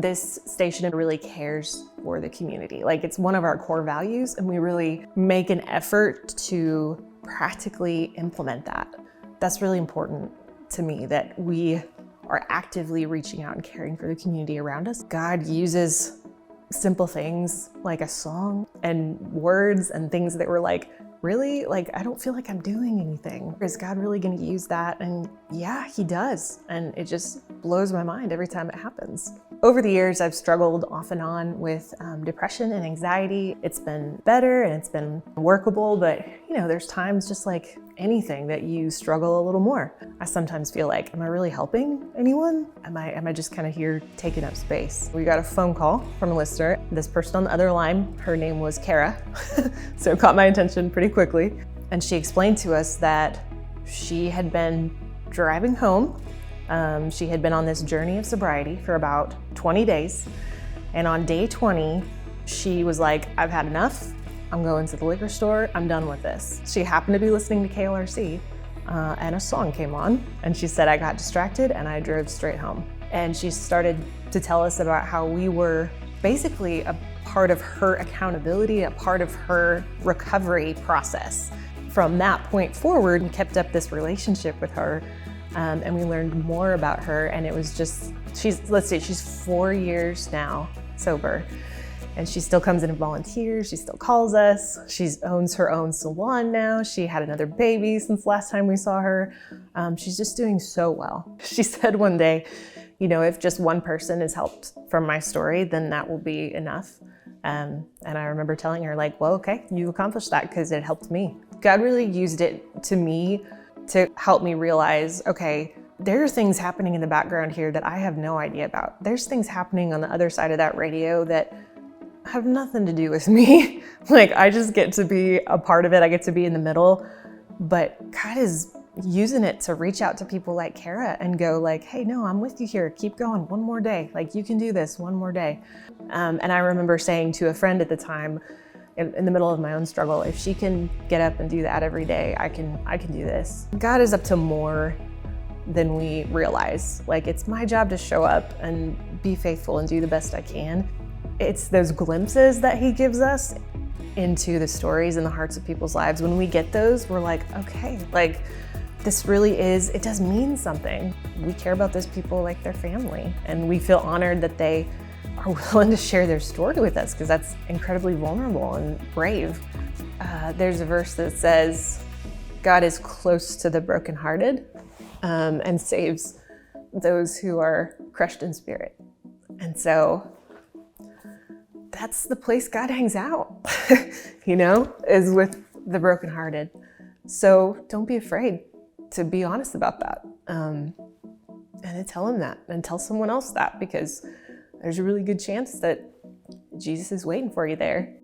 This station really cares for the community. Like, it's one of our core values, and we really make an effort to practically implement that. That's really important to me, that we are actively reaching out and caring for the community around us. God uses simple things like a song and words and things that were like, really? Like, I don't feel like I'm doing anything. Is God really going to use that? And yeah, he does. And it just blows my mind every time it happens. Over the years, I've struggled off and on with depression and anxiety. It's been better and it's been workable, but you know, there's times just like anything that you struggle a little more. I sometimes feel like, am I really helping anyone? Am I just kind of here taking up space? We got a phone call from a listener. This person on the other line, her name was Kara, so it caught my attention pretty quickly. And she explained to us that she had been driving home. She had been on this journey of sobriety for about 20 days. And on day 20, she was like, I've had enough. I'm going to the liquor store. I'm done with this. She happened to be listening to KLRC and a song came on. And she said, I got distracted and I drove straight home. And she started to tell us about how we were basically a part of her accountability, a part of her recovery process. From that point forward, we kept up this relationship with her. And we learned more about her, and it was just, she's 4 years now sober, and she still comes in and volunteers, she still calls us, she owns her own salon now, she had another baby since last time we saw her. She's just doing so well. She said one day, you know, if just one person is helped from my story, then that will be enough. And I remember telling her like, well, okay, you accomplished that because it helped me. God really used it to me to help me realize, okay, there are things happening in the background here that I have no idea about. There's things happening on the other side of that radio that have nothing to do with me. Like, I just get to be a part of it. I get to be in the middle, but God is using it to reach out to people like Kara and go like, hey, no, I'm with you here. Keep going one more day. Like, you can do this one more day. And I remember saying to a friend at the time, in the middle of my own struggle, if she can get up and do that every day, I can do this. God is up to more than we realize. Like, it's my job to show up and be faithful and do the best I can. It's those glimpses that he gives us into the stories and the hearts of people's lives. When we get those, we're like, okay, like, this really is, it does mean something. We care about those people like their family, and we feel honored that they are willing to share their story with us, because that's incredibly vulnerable and brave. There's a verse that says, God is close to the brokenhearted and saves those who are crushed in spirit. And so that's the place God hangs out, you know, is with the brokenhearted. So don't be afraid to be honest about that. And to tell him that, and tell someone else that, because there's a really good chance that Jesus is waiting for you there.